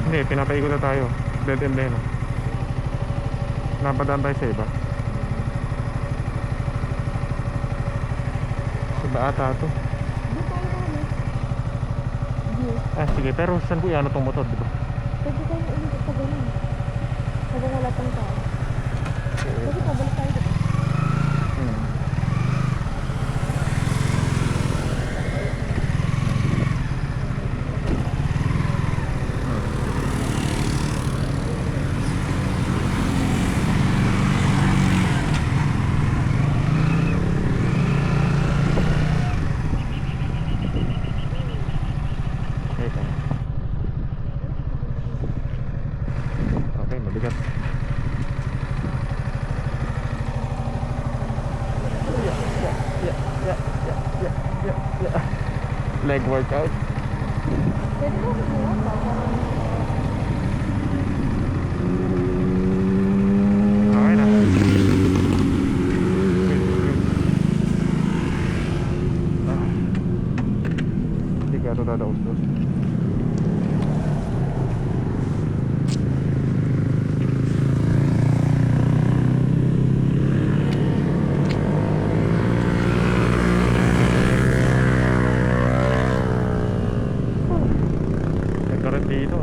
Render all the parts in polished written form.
Hindi, pinapaikot na tayo. Dead end na yun. Napadaan tayo sa iba. Iba ata ito. Doon tayo na ulit. View. Sige, pero saan ko yan itong motor, diba? Pwede tayo ulit sa ganun. Habang wala pang tao. Kasi pabalik tayo dito. Okay, mabigat. Leg workout. Pwede mo kumuha pa. Okay na. Hindi ka ito dadaos-dos. Dito.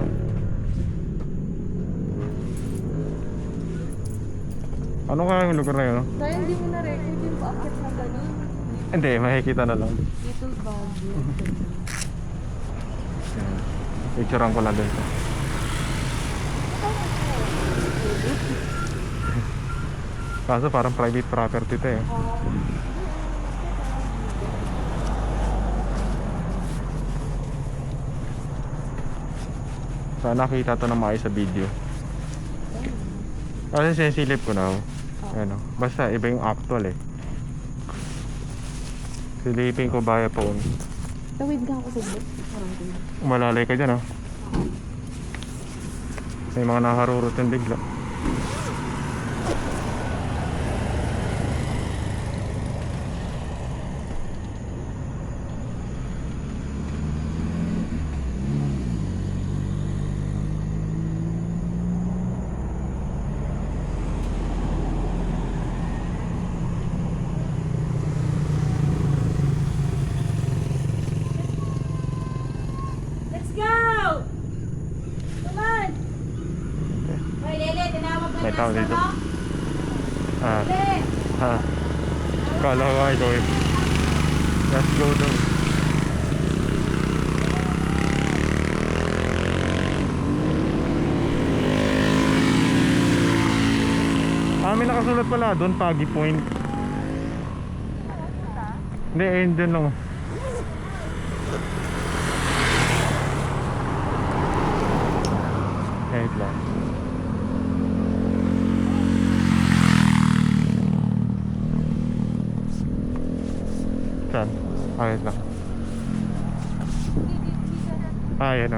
Ano kaya yung lugar na yun? Dahil hindi mo na-record yung paakit na ganun. Hindi, makikita na lang. Little Baguio. Picturean ko lang dito. Kaso parang private property ito eh. Sana nakita to na maayos sa video. Kasi sinisilip ko na. Ano, basta iba yung actual eh. Silipin ko via phone. Tawid ka ako sa bus. Umalalay ka dyan May mga nakaharurot yung bigla. May tao dito. Kala ko nga ikaw eh. Let's go daw. May nakasulat pala doon, Pagi Point. Hindi, ayun dyan lang. Kahit lang. Saan? Ayun lang. Ayan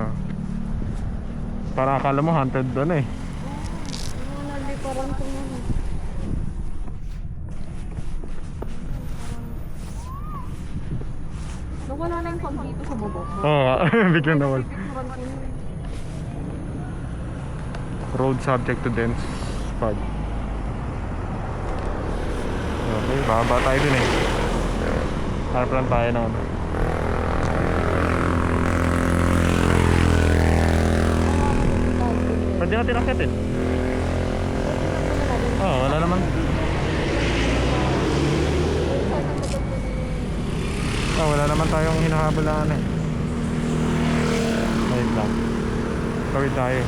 Para akala mo haunted doon eh. Naliparan ko na. Nawala na yung pag dito sa baba. Oo, biglang nawal. Road subject to dense fog. Okay, bababa tayo dun eh. Harap lang tayo na Pwede natin akitin. Wala naman. Wala naman tayong hinahabulaan eh. Wait lang. Tawid tayo.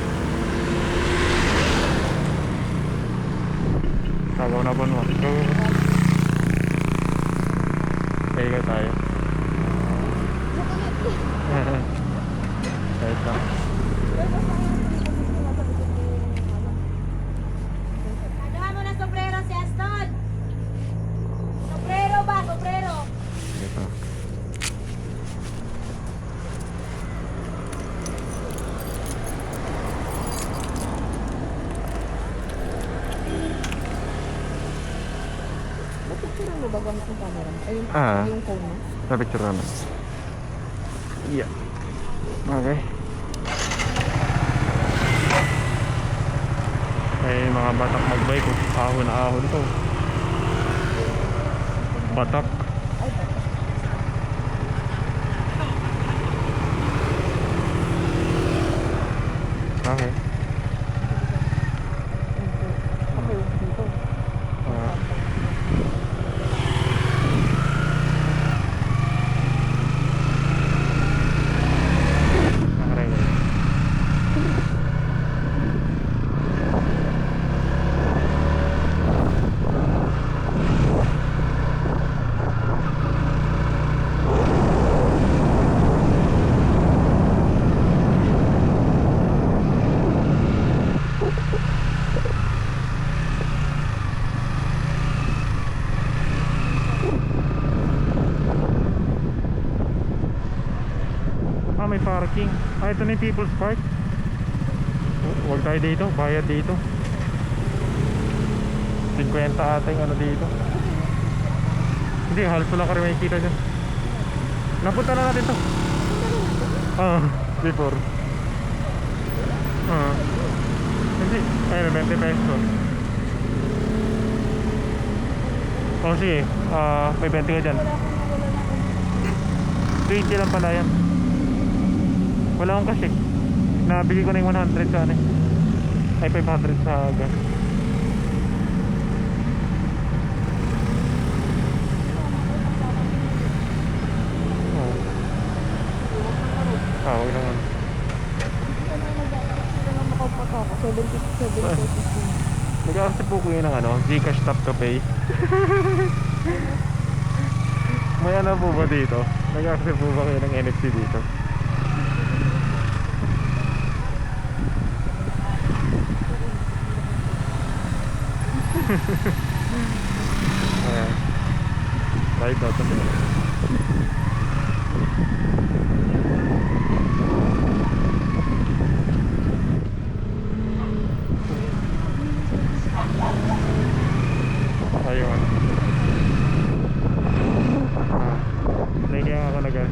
Tagaw na po mo. Go. Kaya tayo. Wait lang. Nagawa mo na sombrero si Aston. Sombrero ba? Sombrero. Ito. Napicture mo ba gamit yung camera? Ayun, yung phone mo? Napicture naman. Yeah. Okay. May mga batak magbike oh. Ahon na ahon to. Batak. Ay, ba't? Okay. Okay, dito. Ah. Nakaray na. Ah, may parking. Ah, ito na yung People's Park. Huwag tayo dito, bayad dito. 50 ata yung ano dito. Hindi, halos wala ka rin makikita dyan. Napunta na natin to. Ah, before. Ah. Hindi, ayun, 20 pesos. Oh, sige. May 20 ka dyan. Wala akong nawala na akong 20 lang pala yan. Wala akong cash eh. Nabigay ko na yung 100 sa ano eh. Ay 500 sa gas. Oh. Ah, huwag naman. Hindi ka na mag-aarap. Hindi ka na makapata ako. 77 pesos yun. Nag-accept po ko yun ng ano, Gcash Tap to Pay. May ano po ba dito? Nag-accept po ba kayo ng NFC dito? Ayan. Right out na sila. Ayun. Nahihiya ako na gan.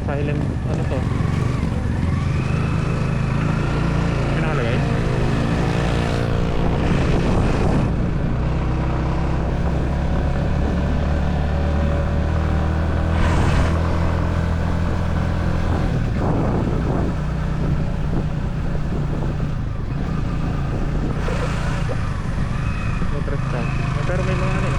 Silent ano to? Pinakalagay? Pero may mga ano eh.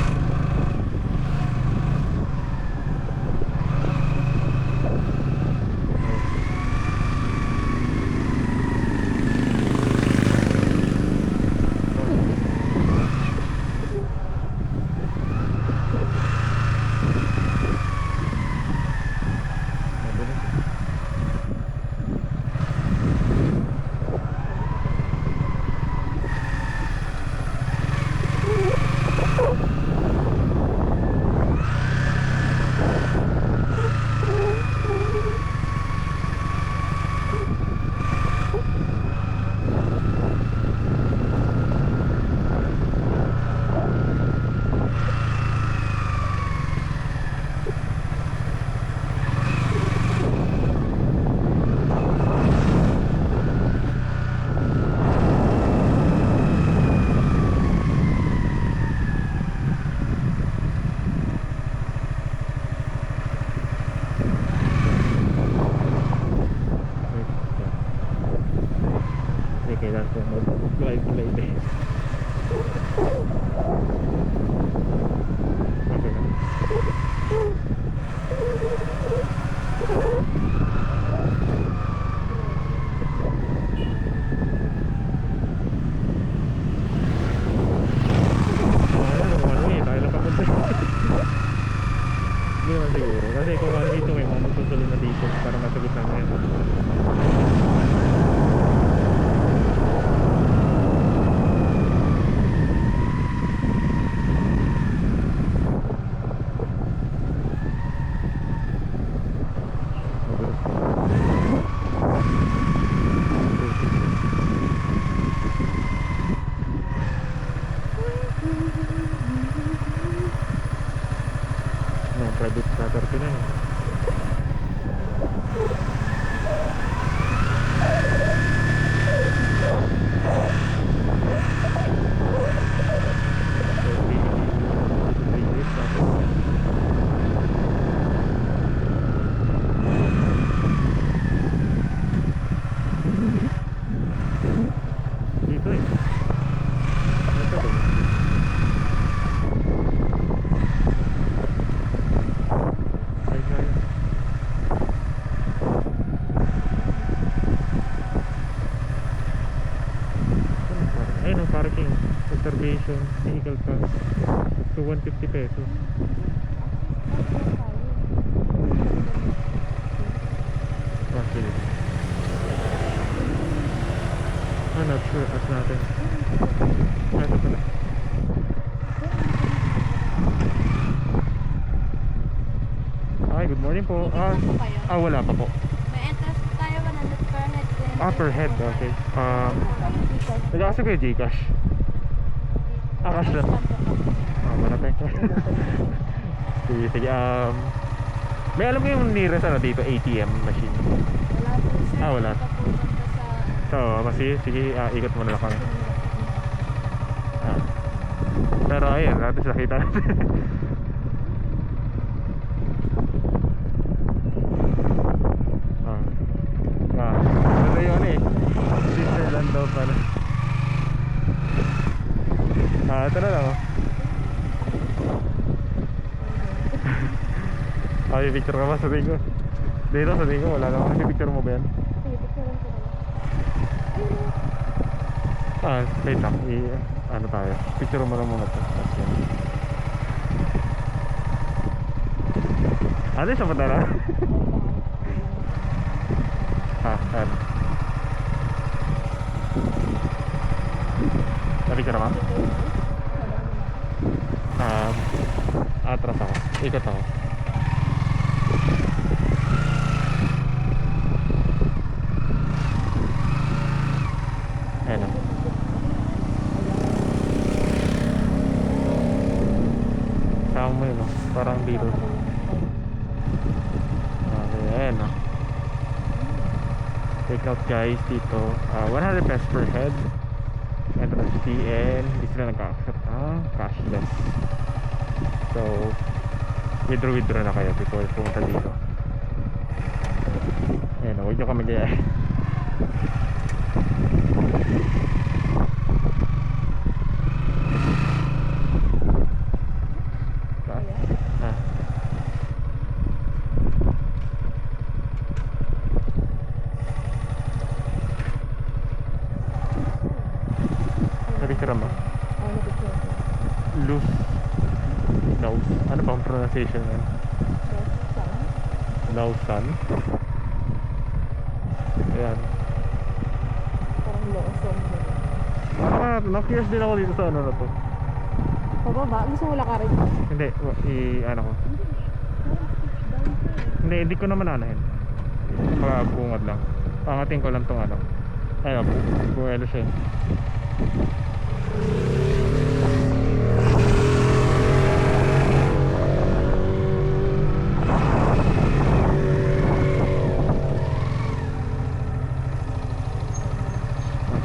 kung mag-drive eh. Okay na. Tayo na papunta. Hindi naman siguro. Kasi kung ano dito may mga magsusunod na dito para masagot na ngayon. Private cutter ko na eh. Dito eh. Ito ba? Ayun ang parking reservation vehicle pass so 150 pesos. Actually I'm not sure at natin. Ito pala. Hi, good morning po. Wala pa po. May entrance po tayo 100 per head. Per head, okay. Nag-aasa kayo Gcash? Cash lang. Wala tayo. Sige, sige. May alam ko yung nearest dito, ATM machine. Wala po sir. Wala. Papunta sa... So, sige, ikot muna lang kami. Pero ayun, natin sa kita natin. Pero yun eh. Switzerland daw pala. Ito na lang oh. Ay, picture ka ba sa tingin ko? Dito sa tingin ko, wala naman. Picture mo ba yan? Sige, picturean ko na lang. Wait lang. Ano tayo? Picture mo lang muna ito. Ano siya pa tala? Ano? Napicture naman? Atras ako. Ikot ako. Ayan o. Saan mo yun o? Parang dito. Okay, ayan o. Take note guys dito. 100 pesos per head. Entrance fee and hindi sila nagka-accept cashless. So withdraw na kayo before pumunta dito. Ayan o, huwag nyo ka mag-iay. Napicture mo? Napicture ko. Loose nose. Ano ba ang pronunciation yan? Lausan. Ayan. Parang Lawson. Na-curious din ako dito sa ano na to. Pababa? Gusto mo lakarin? Hindi, ano ko. Hindi ko naman anahin. Pagkabungad lang. Pangating ko lang tong ano. Ayun, buwelo siya.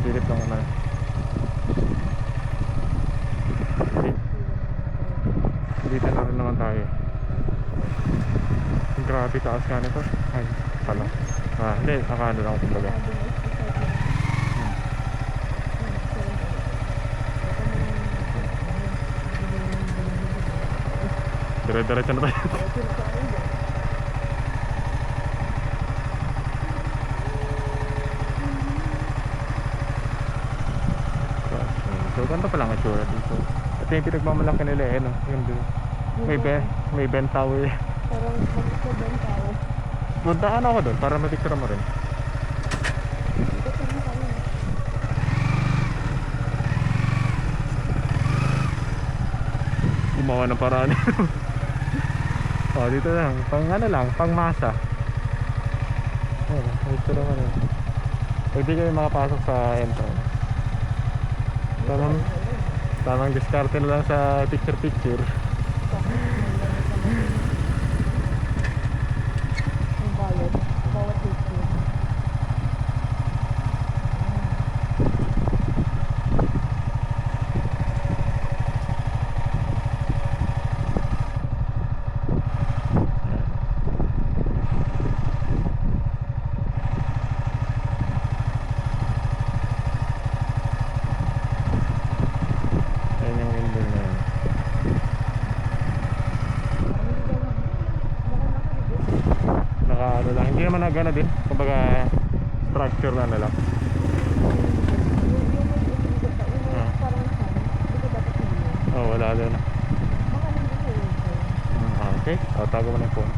Silip lang naman. Dito na rin naman tayo. Grabe taas ka nito. Ay, pala. Hindi, nakano lang kumbaga. Dire-diretso na tayo. So, ganito pa lang ang itsura dito. Ito yung pinagmamalaki nila eh, no? Yung doon. May bent tower. Parang mag-isabang tao. Puntaan ako doon para mapicture mo rin. Dito sa mga kami. Gumawa ng paraan. Oh, dito lang. Pang ano lang, pang masa. Ayun, picture mo rin. Pwede kayo makapasok sa entrance. Tamang diskarte na lang sa picture-picture. Ang bayad. Bawat picture. Ayun yung window na yun. Naka ano lang, hindi naman nagana din. Kumbaga structure na lang. Oh, wala din. Okay, tago mo na yung phone.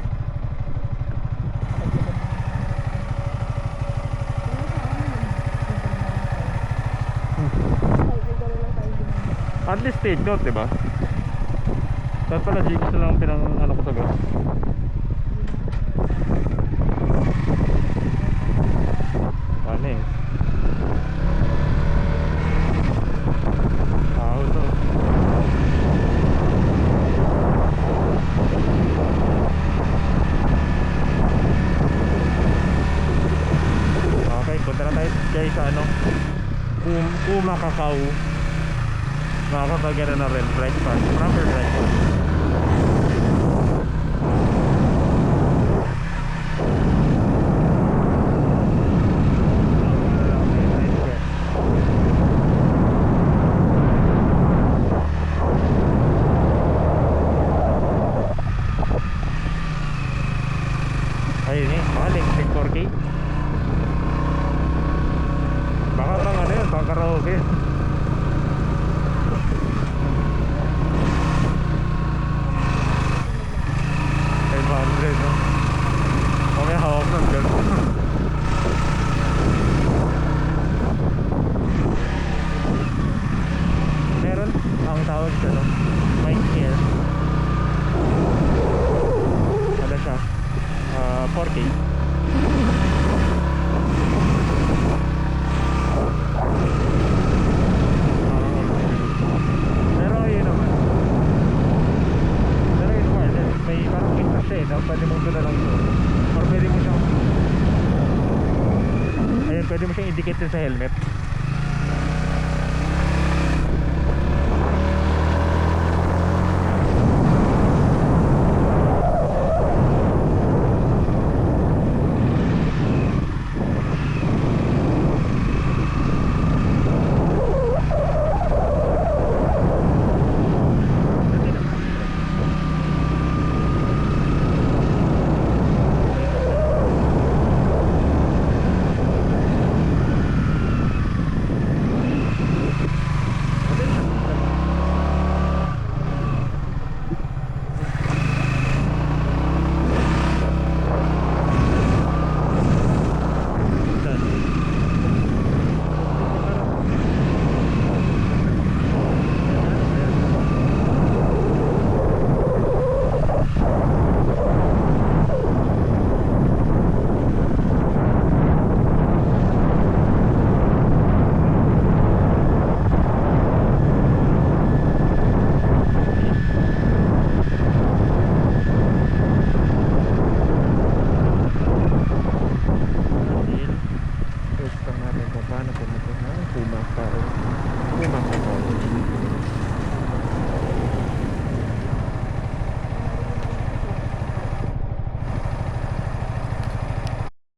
At least take note, diba? Tapos pala Gcash na lang pinang ano ko sa gas. Ano eh? To. Okay, punta na tayo guys sa ano Kuma Kakao. Makakapagyan na rin breakfast, proper breakfast. Ayun eh, mahal eh, 4K. Baka pang ano yun, pang karaoke. No? Okay, hawak ng girl. Meron ang tawag sa no? Mic here. Ano siya? 4K. Pero yun naman. Pero yun naman, may parang picture siya eh, no? Pwede mong doon na lang ito. Or pwede mo siyang ayun, pwede mo siyang i-dikit sa helmet.